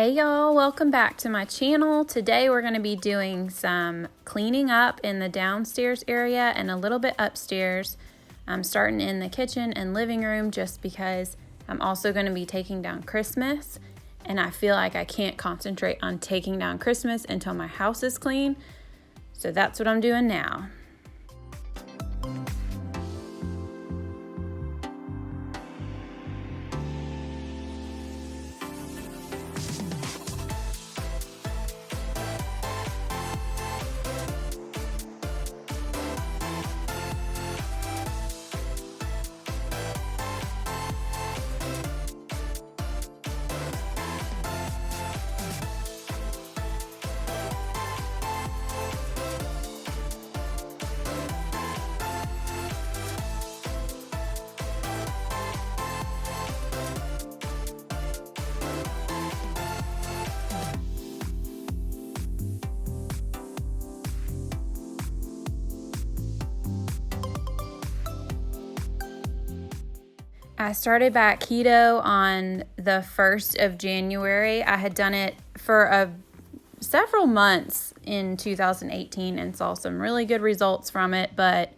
Hey y'all, welcome back to my channel. Today we're going to be doing some cleaning up in the downstairs area and a little bit upstairs. I'm starting in the kitchen and living room just because I'm also going to be taking down Christmas, and I feel like I can't concentrate on taking down Christmas until my house is clean. So that's what I'm doing now. I started back keto on the 1st of January. I had done it for several months in 2018 and saw some really good results from it. But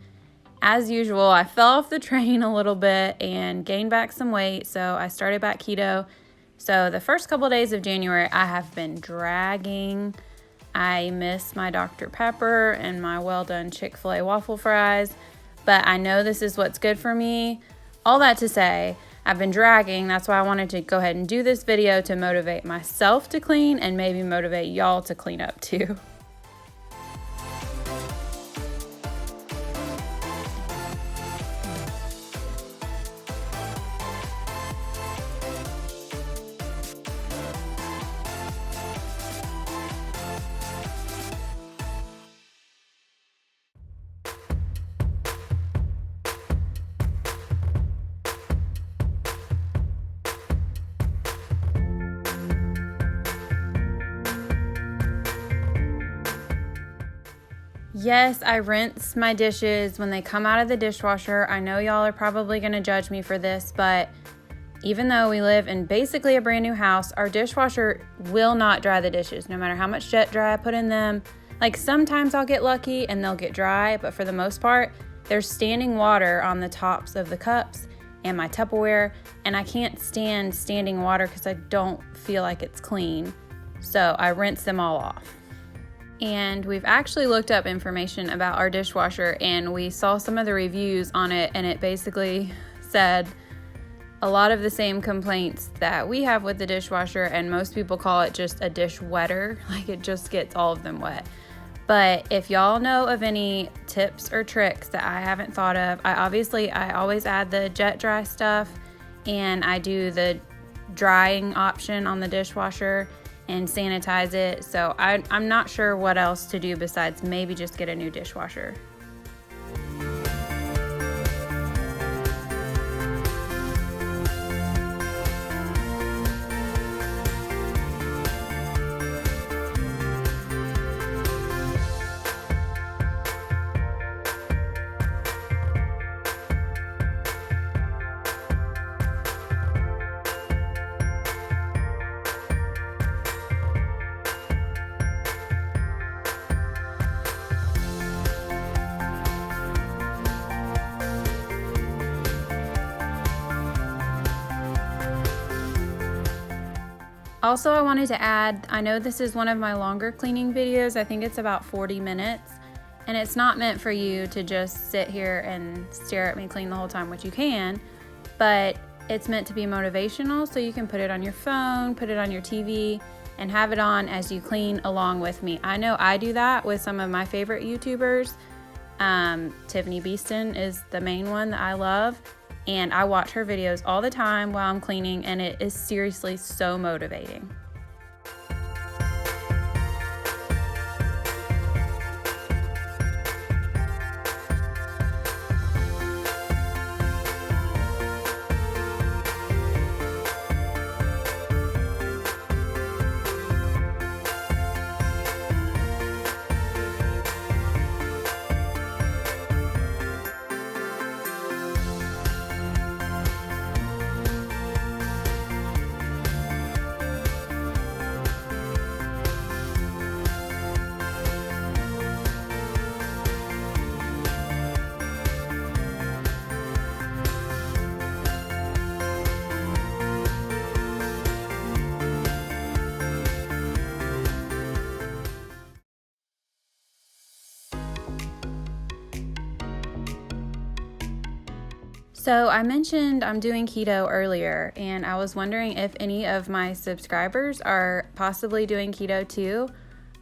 as usual, I fell off the train a little bit and gained back some weight. So I started back keto. So the first couple of days of January, I have been dragging. I miss my Dr. Pepper and my well-done Chick-fil-A waffle fries. But I know this is what's good for me. All that to say, I've been dragging. That's why I wanted to go ahead and do this video to motivate myself to clean and maybe motivate y'all to clean up too. Yes, I rinse my dishes when they come out of the dishwasher. I know y'all are probably going to judge me for this, but even though we live in basically a brand new house, our dishwasher will not dry the dishes, no matter how much jet dry I put in them. Like sometimes I'll get lucky and they'll get dry, but for the most part, there's standing water on the tops of the cups and my Tupperware, and I can't stand standing water because I don't feel like it's clean. So I rinse them all off. And we've actually looked up information about our dishwasher, and we saw some of the reviews on it, and it basically said a lot of the same complaints that we have with the dishwasher, and most people call it just a dish wetter, like it just gets all of them wet. But if y'all know of any tips or tricks that I haven't thought of, I always add the jet dry stuff, and I do the drying option on the dishwasher and sanitize it. So I'm not sure what else to do besides maybe just get a new dishwasher. Also, I wanted to add, I know this is one of my longer cleaning videos. I think it's about 40 minutes, and it's not meant for you to just sit here and stare at me clean the whole time, which you can, but it's meant to be motivational, so you can put it on your phone, put it on your TV, and have it on as you clean along with me. I know I do that with some of my favorite YouTubers. Tiffany Beeston is the main one that I love, and I watch her videos all the time while I'm cleaning, and it is seriously so motivating. So I mentioned I'm doing keto earlier, and I was wondering if any of my subscribers are possibly doing keto too.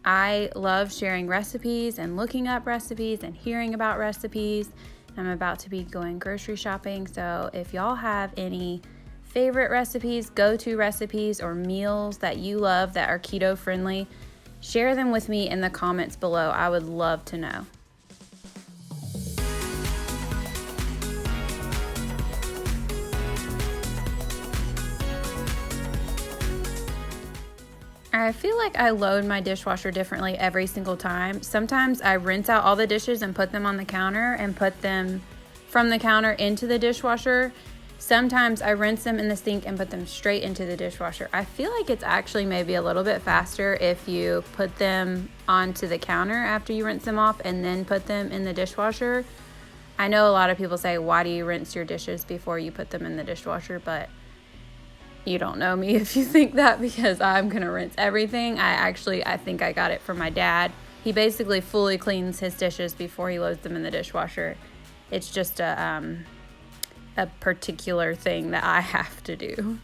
I love sharing recipes and looking up recipes and hearing about recipes. I'm about to be going grocery shopping, so if y'all have any favorite recipes, go-to recipes, or meals that you love that are keto friendly, share them with me in the comments below. I would love to know. I feel like I load my dishwasher differently every single time. Sometimes I rinse out all the dishes and put them on the counter and put them from the counter into the dishwasher. Sometimes I rinse them in the sink and put them straight into the dishwasher. I feel like it's actually maybe a little bit faster if you put them onto the counter after you rinse them off and then put them in the dishwasher. I know a lot of people say, why do you rinse your dishes before you put them in the dishwasher? But you don't know me if you think that, because I'm going to rinse everything. I think I got it from my dad. He basically fully cleans his dishes before he loads them in the dishwasher. It's just a particular thing that I have to do.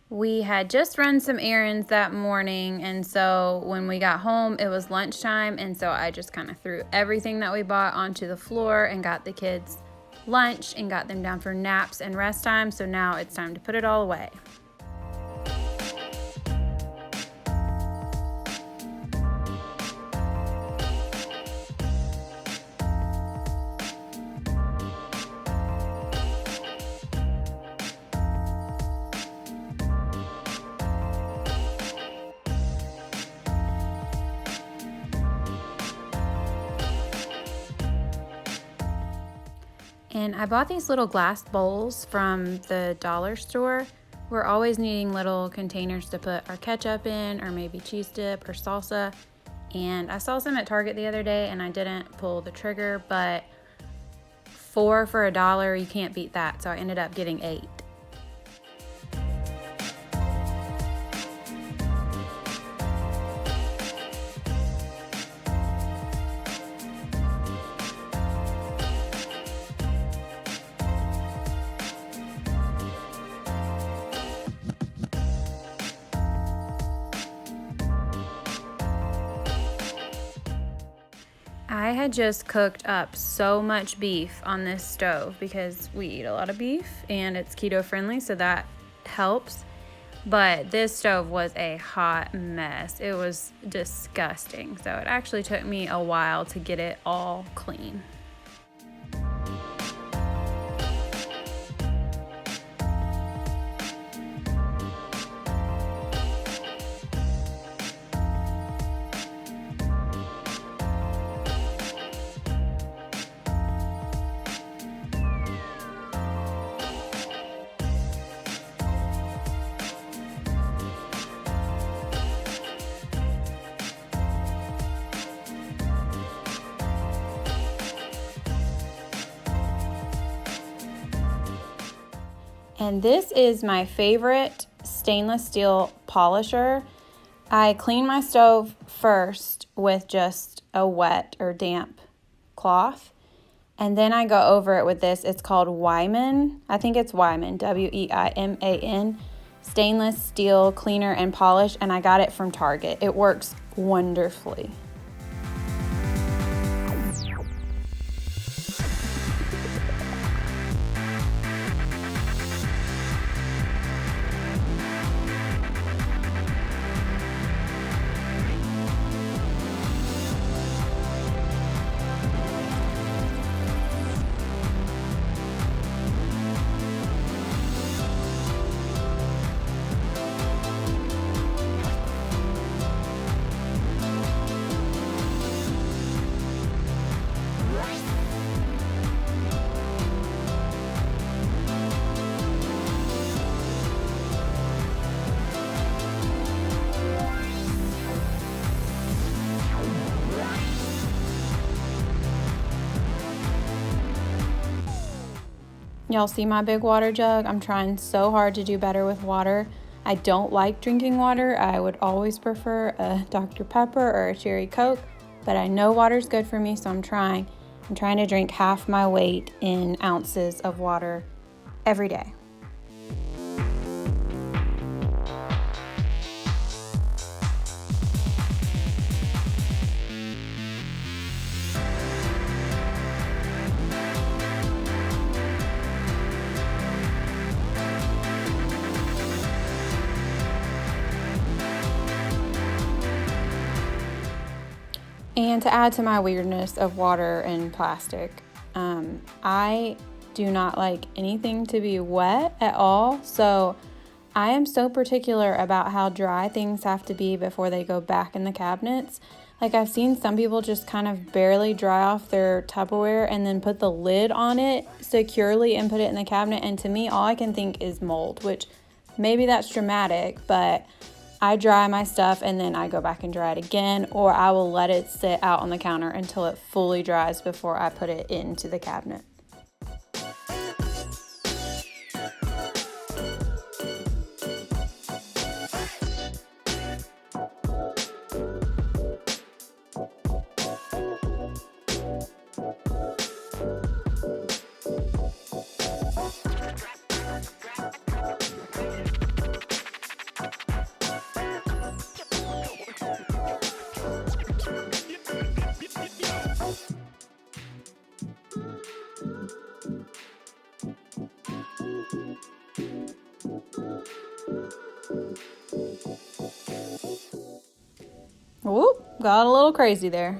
We had just run some errands that morning, and so when we got home, it was lunchtime, and so I just kind of threw everything that we bought onto the floor and got the kids lunch and got them down for naps and rest time, so now it's time to put it all away. And I bought these little glass bowls from the dollar store. We're always needing little containers to put our ketchup in, or maybe cheese dip or salsa. And I saw some at Target the other day and I didn't pull the trigger, but 4 for $1, you can't beat that. So I ended up getting 8. I had just cooked up so much beef on this stove because we eat a lot of beef and it's keto friendly, so that helps. But this stove was a hot mess. It was disgusting. So it actually took me a while to get it all clean. And this is my favorite stainless steel polisher. I clean my stove first with just a wet or damp cloth, and then I go over it with this. It's called Wyman. I think it's Wyman, W-E-I-M-A-N, stainless steel cleaner and polish, and I got it from Target. It works wonderfully. Y'all see my big water jug? I'm trying so hard to do better with water. I don't like drinking water. I would always prefer a Dr. Pepper or a Cherry Coke, but I know water's good for me, so I'm trying. I'm trying to drink half my weight in ounces of water every day. And to add to my weirdness of water and plastic, I do not like anything to be wet at all. So I am so particular about how dry things have to be before they go back in the cabinets. Like I've seen some people just kind of barely dry off their Tupperware and then put the lid on it securely and put it in the cabinet. And to me, all I can think is mold, which maybe that's dramatic, but I dry my stuff and then I go back and dry it again, or I will let it sit out on the counter until it fully dries before I put it into the cabinet. Whoop, got a little crazy there.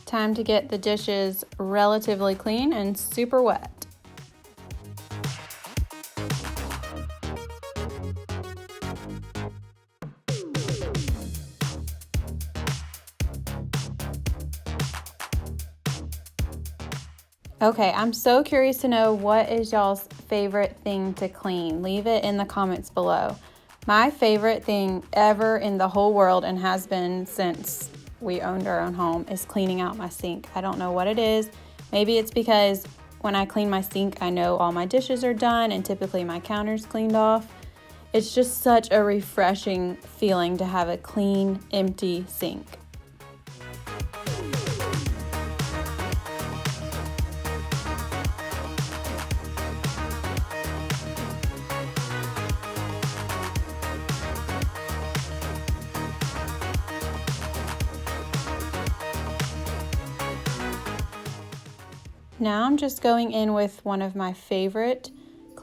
Time to get the dishes relatively clean and super wet. Okay, I'm so curious to know what is y'all's favorite thing to clean. Leave it in the comments below. My favorite thing ever in the whole world, and has been since we owned our own home, is cleaning out my sink. I don't know what it is. Maybe it's because when I clean my sink, I know all my dishes are done and typically my counter's cleaned off. It's just such a refreshing feeling to have a clean, empty sink. Now I'm just going in with one of my favorite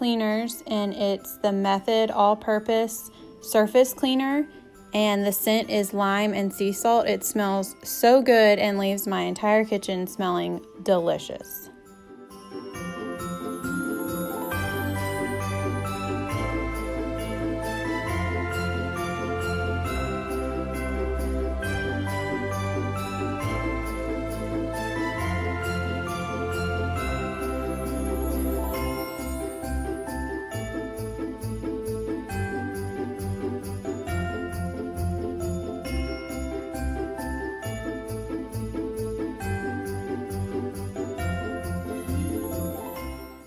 cleaners, and it's the Method All-Purpose Surface Cleaner, and the scent is lime and sea salt. It smells so good and leaves my entire kitchen smelling delicious.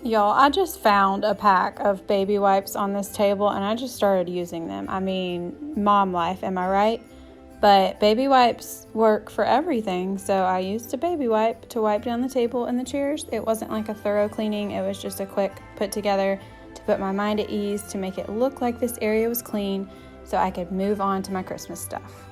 Y'all, I just found a pack of baby wipes on this table and I just started using them. I mean, mom life, am I right? But baby wipes work for everything, so I used a baby wipe to wipe down the table and the chairs. It wasn't like a thorough cleaning, it was just a quick put together to put my mind at ease, to make it look like this area was clean so I could move on to my Christmas stuff.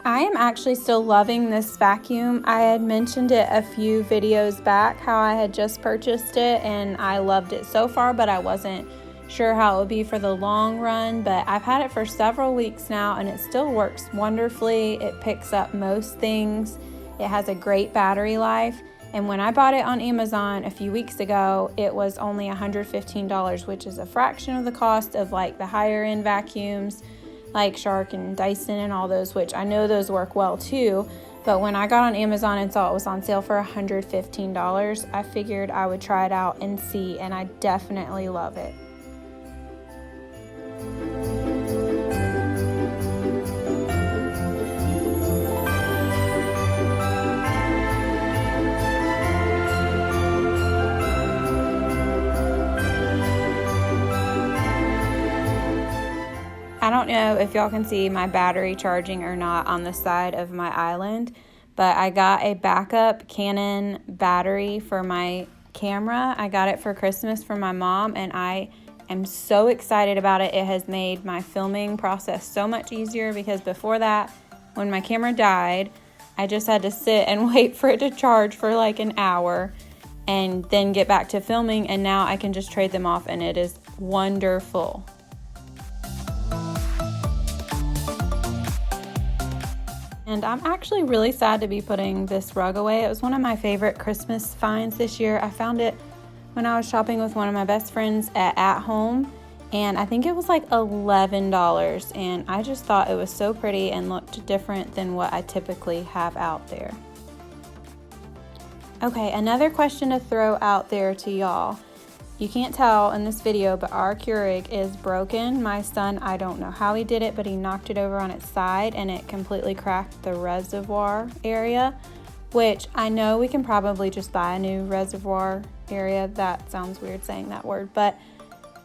I am actually still loving this vacuum. I had mentioned it a few videos back, how I had just purchased it and I loved it so far, but I wasn't sure how it would be for the long run. But I've had it for several weeks now and it still works wonderfully. It picks up most things. It has a great battery life. And when I bought it on Amazon a few weeks ago, it was only $115, which is a fraction of the cost of like the higher end vacuums like Shark and Dyson and all those, which I know those work well too. But when I got on Amazon and saw it was on sale for $115, I figured I would try it out and see, and I definitely love it. I don't know if y'all can see my battery charging or not on the side of my island, but I got a backup Canon battery for my camera. I got it for Christmas from my mom, and I am so excited about it. It has made my filming process so much easier, because before that, when my camera died, I just had to sit and wait for it to charge for like an hour and then get back to filming, and now I can just trade them off and it is wonderful. And I'm actually really sad to be putting this rug away. It was one of my favorite Christmas finds this year. I found it when I was shopping with one of my best friends at Home, and I think it was like $11, and I just thought it was so pretty and looked different than what I typically have out there. Okay, another question to throw out there to y'all. You can't tell in this video, but our Keurig is broken. My son, I don't know how he did it, but he knocked it over on its side and it completely cracked the reservoir area, which I know we can probably just buy a new reservoir area. That sounds weird saying that word, but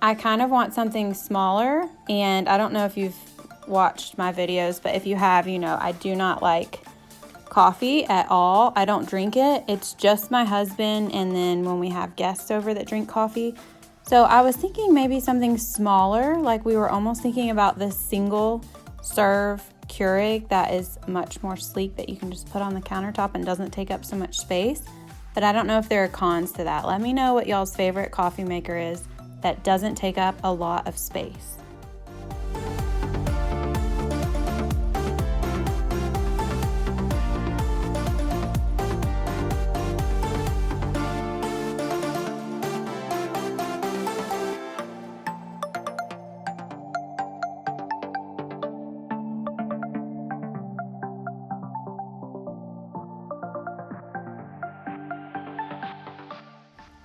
I kind of want something smaller. And I don't know if you've watched my videos, but if you have, you know, I do not like coffee at all. I don't drink it. It's just my husband, and then when we have guests over that drink coffee. So I was thinking maybe something smaller, like we were almost thinking about this single serve Keurig that is much more sleek, that you can just put on the countertop and doesn't take up so much space. But I don't know if there are cons to that. Let me know what y'all's favorite coffee maker is that doesn't take up a lot of space.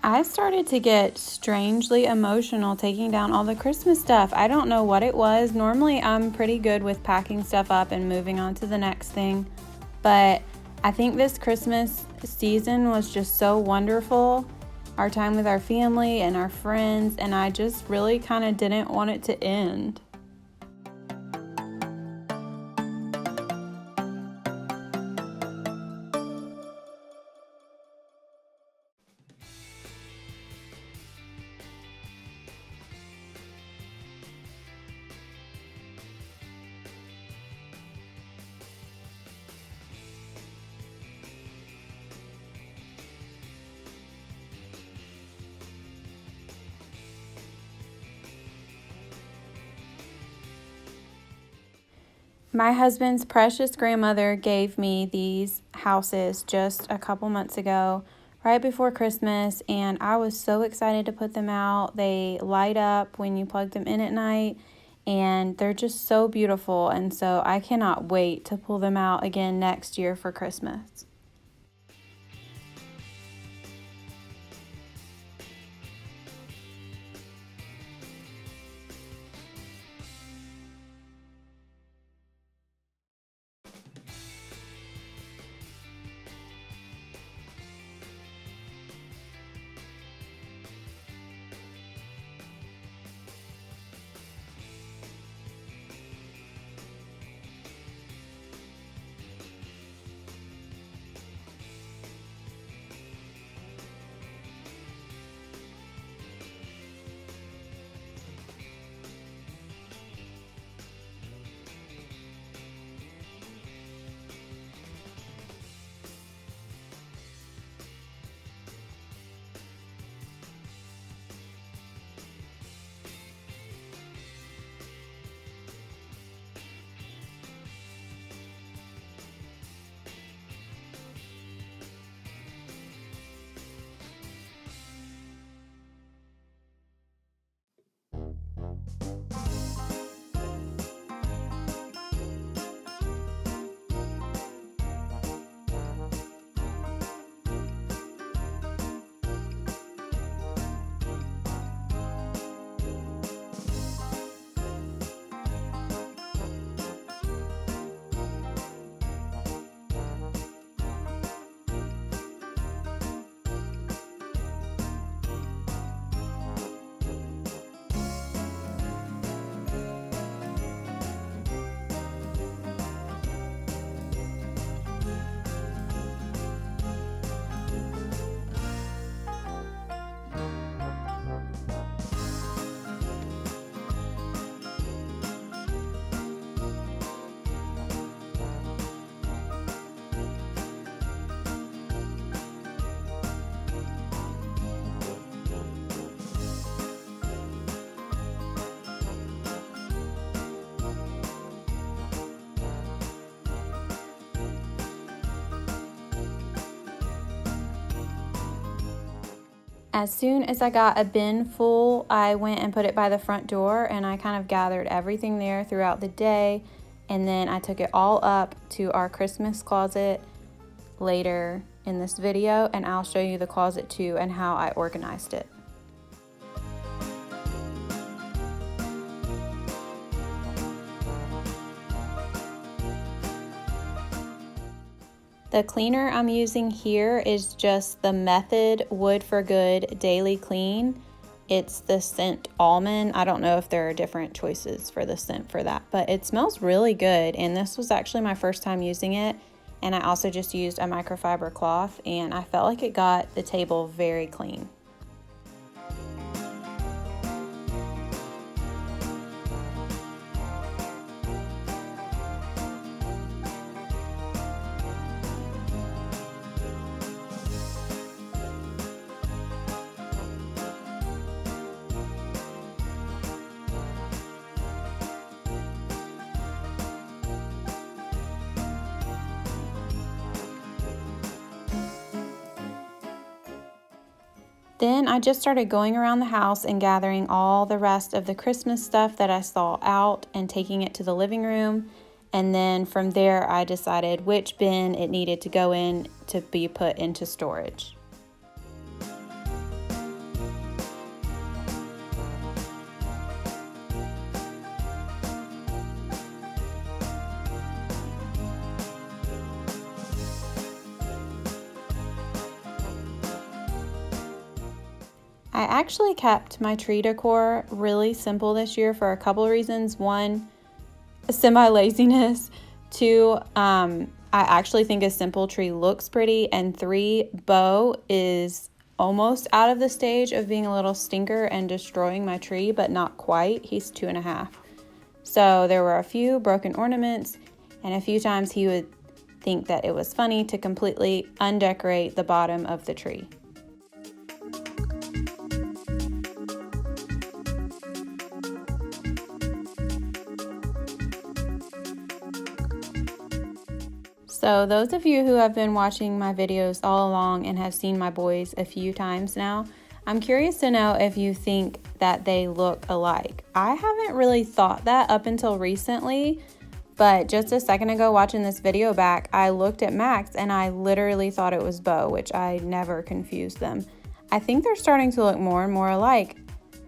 I started to get strangely emotional taking down all the Christmas stuff. I don't know what it was. Normally I'm pretty good with packing stuff up and moving on to the next thing, but I think this Christmas season was just so wonderful. Our time with our family and our friends, and I just really kind of didn't want it to end. My husband's precious grandmother gave me these houses just a couple months ago, right before Christmas, and I was so excited to put them out. They light up when you plug them in at night, and they're just so beautiful, and so I cannot wait to pull them out again next year for Christmas. As soon as I got a bin full, I went and put it by the front door, and I kind of gathered everything there throughout the day, and then I took it all up to our Christmas closet later in this video, and I'll show you the closet too and how I organized it. The cleaner I'm using here is just the Method Wood for Good Daily Clean. It's the scent almond. I don't know if there are different choices for the scent for that, but it smells really good. And this was actually my first time using it. And I also just used a microfiber cloth, and I felt like it got the table very clean. Then I just started going around the house and gathering all the rest of the Christmas stuff that I saw out and taking it to the living room. And then from there, I decided which bin it needed to go in to be put into storage. I actually kept my tree decor really simple this year for a couple of reasons. One, semi-laziness. Two, I actually think a simple tree looks pretty. And three, Bo is almost out of the stage of being a little stinker and destroying my tree, but not quite. He's 2.5. So there were a few broken ornaments, and a few times he would think that it was funny to completely undecorate the bottom of the tree. So those of you who have been watching my videos all along and have seen my boys a few times now, I'm curious to know if you think that they look alike. I haven't really thought that up until recently, but just a second ago watching this video back, I looked at Max and I literally thought it was Bo, which I never confused them. I think they're starting to look more and more alike.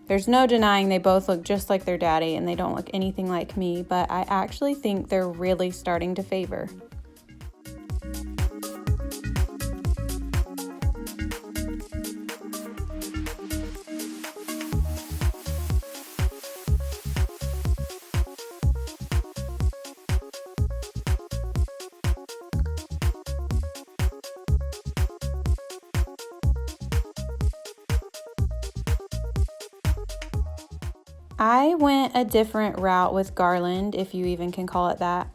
There's no denying they both look just like their daddy and they don't look anything like me, but I actually think they're really starting to favor. I went a different route with garland, if you even can call it that,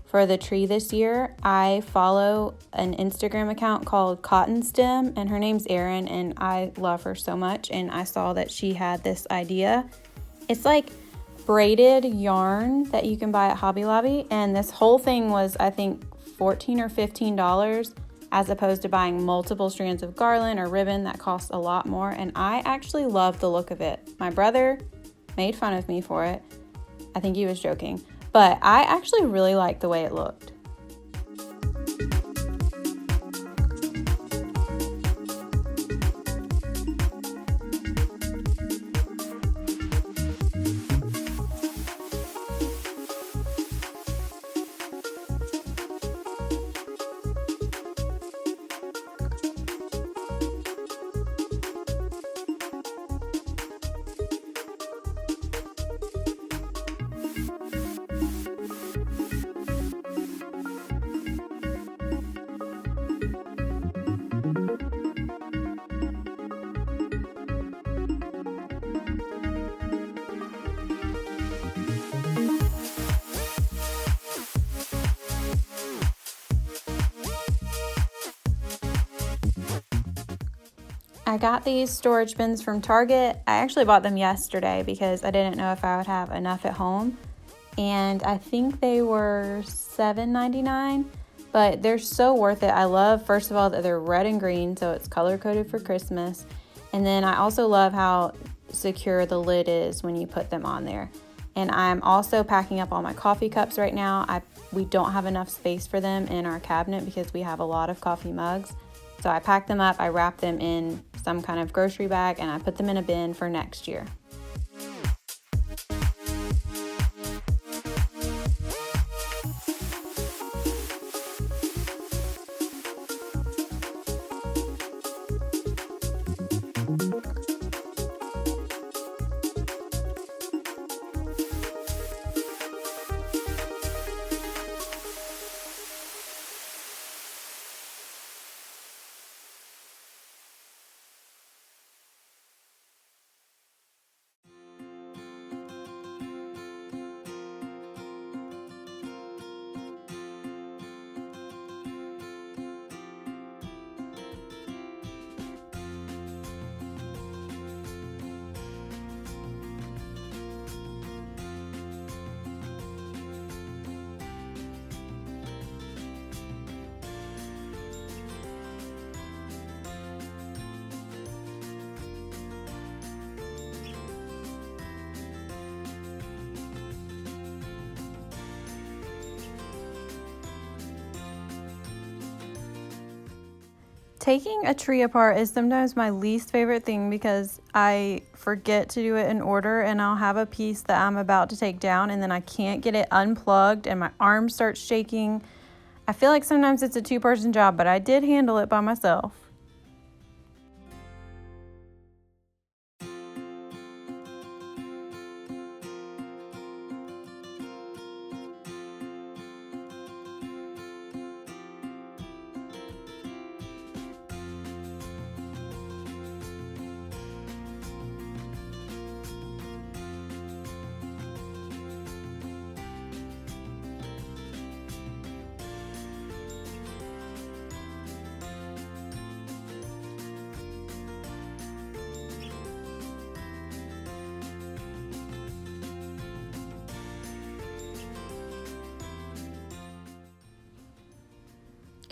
for the tree this year. I follow an Instagram account called Cotton Stem, and her name's Erin, and I love her so much, and I saw that she had this idea. It's like braided yarn that you can buy at Hobby Lobby, and this whole thing was, I think, $14 or $15, as opposed to buying multiple strands of garland or ribbon that costs a lot more, and I actually love the look of it. My brother made fun of me for it. I think he was joking, but I actually really liked the way it looked. I got these storage bins from Target. I actually bought them yesterday because I didn't know if I would have enough at home. And I think they were $7.99, but they're so worth it. I love, first of all, that they're red and green, so it's color coded for Christmas. And then I also love how secure the lid is when you put them on there. And I'm also packing up all my coffee cups right now. We don't have enough space for them in our cabinet because we have a lot of coffee mugs. So I pack them up, I wrap them in some kind of grocery bag, and I put them in a bin for next year. Taking a tree apart is sometimes my least favorite thing because I forget to do it in order, and I'll have a piece that I'm about to take down and then I can't get it unplugged and my arm starts shaking. I feel like sometimes it's a two-person job, but I did handle it by myself.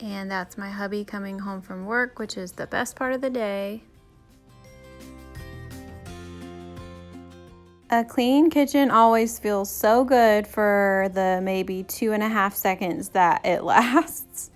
And that's my hubby coming home from work, which is the best part of the day. A clean kitchen always feels so good for the maybe 2.5 seconds that it lasts.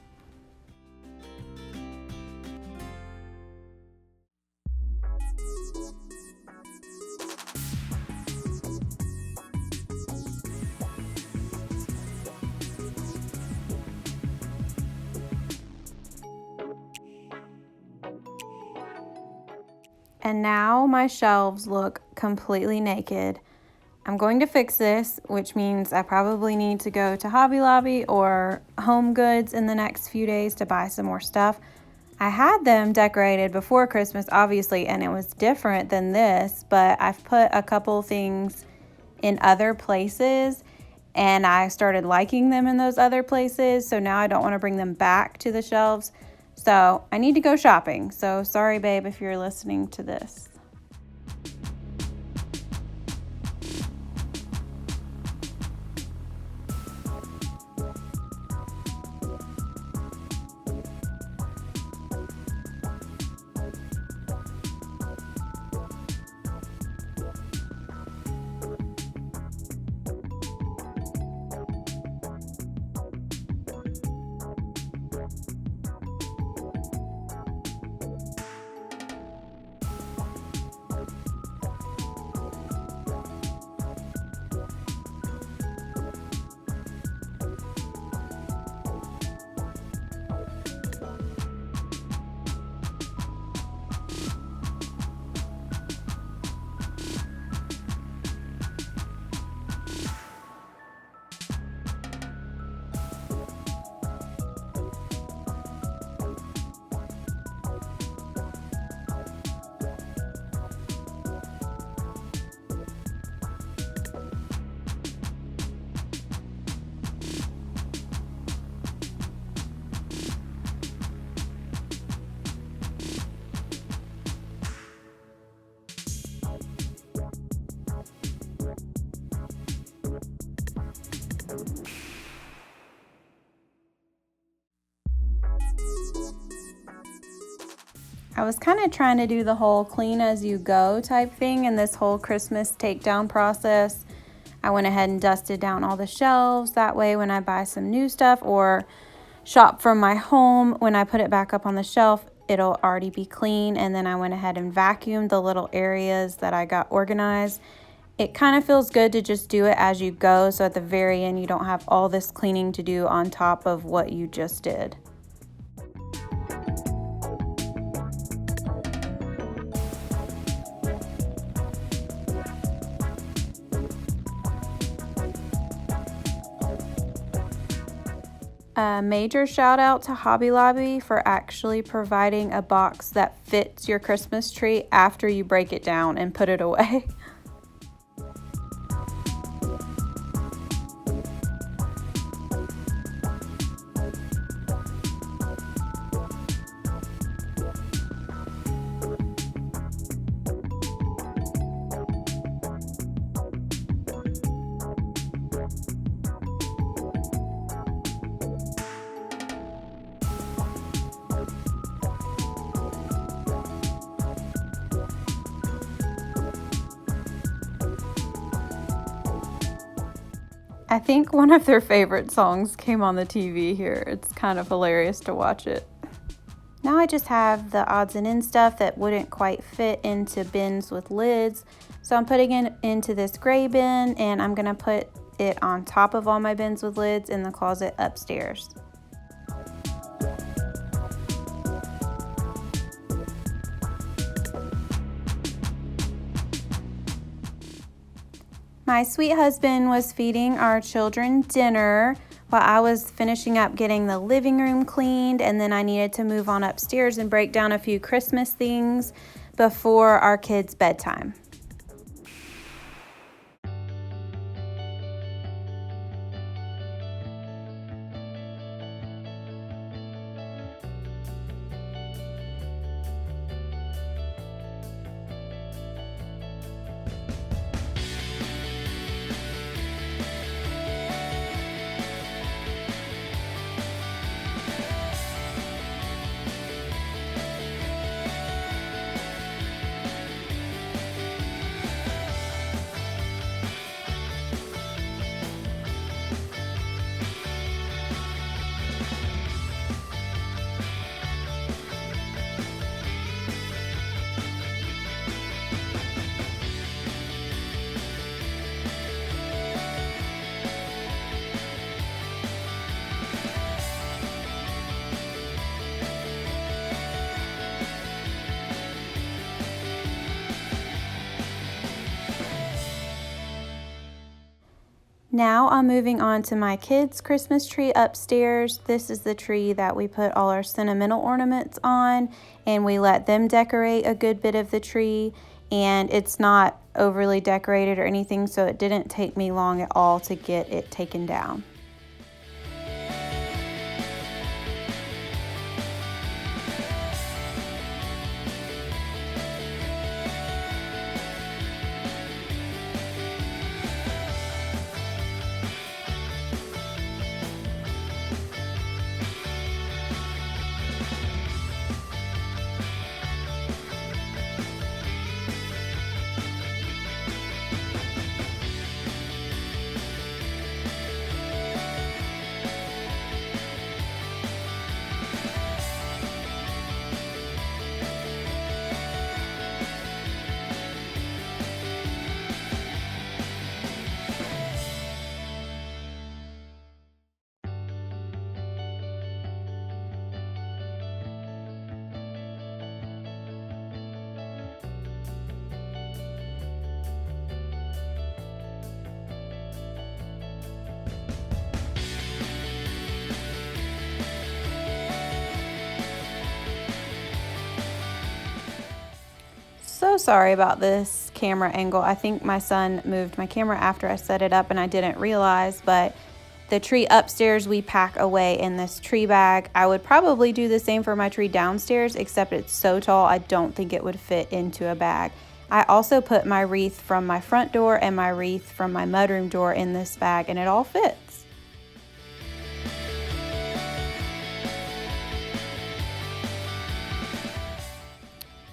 And now my shelves look completely naked. I'm going to fix this, which means I probably need to go to Hobby Lobby or Home Goods in the next few days to buy some more stuff. I had them decorated before Christmas, obviously, and it was different than this, but I've put a couple things in other places and I started liking them in those other places, so now I don't want to bring them back to the shelves. So I need to go shopping. So sorry, babe, if you're listening to this. I was kind of trying to do the whole clean as you go type thing in this whole Christmas takedown process. I went ahead and dusted down all the shelves. That way when I buy some new stuff or shop from my home, when I put it back up on the shelf, it'll already be clean. And then I went ahead and vacuumed the little areas that I got organized. It kind of feels good to just do it as you go, so at the very end you don't have all this cleaning to do on top of what you just did. A major shout out to Hobby Lobby for actually providing a box that fits your Christmas tree after you break it down and put it away. I think one of their favorite songs came on the TV here. It's kind of hilarious to watch it. Now I just have the odds and ends stuff that wouldn't quite fit into bins with lids. So I'm putting it into this gray bin and I'm gonna put it on top of all my bins with lids in the closet upstairs. My sweet husband was feeding our children dinner while I was finishing up getting the living room cleaned, and then I needed to move on upstairs and break down a few Christmas things before our kids' bedtime. Now I'm moving on to my kids' Christmas tree upstairs. This is the tree that we put all our sentimental ornaments on, and we let them decorate a good bit of the tree, and it's not overly decorated or anything, so it didn't take me long at all to get it taken down. So sorry about this camera angle. I think my son moved my camera after I set it up and I didn't realize, but the tree upstairs we pack away in this tree bag. I would probably do the same for my tree downstairs, except it's so tall I don't think it would fit into a bag. I also put my wreath from my front door and my wreath from my mudroom door in this bag, and it all fits.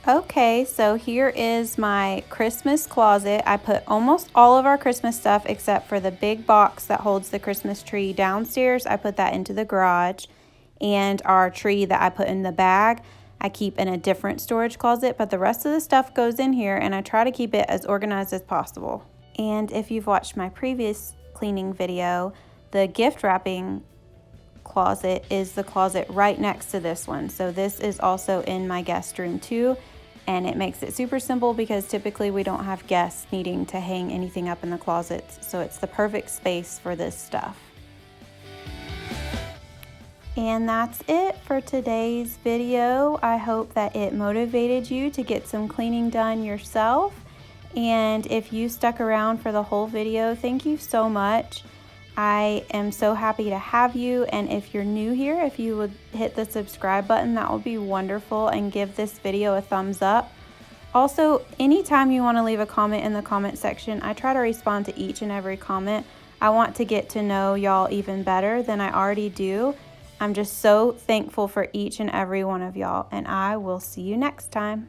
Okay, so here is my Christmas closet. I put almost all of our Christmas stuff except for the big box that holds the Christmas tree downstairs. I put that into the garage, and our tree that I put in the bag, I keep in a different storage closet, but the rest of the stuff goes in here, and I try to keep it as organized as possible. And if you've watched my previous cleaning video, the gift wrapping closet is the closet right next to this one. So this is also in my guest room too, and it makes it super simple because typically we don't have guests needing to hang anything up in the closets, so it's the perfect space for this stuff. And that's it for today's video. I hope that it motivated you to get some cleaning done yourself, and if you stuck around for the whole video, thank you so much. I am so happy to have you, and if you're new here, if you would hit the subscribe button, that would be wonderful, and give this video a thumbs up. Also, anytime you want to leave a comment in the comment section, I try to respond to each and every comment. I want to get to know y'all even better than I already do. I'm just so thankful for each and every one of y'all, and I will see you next time.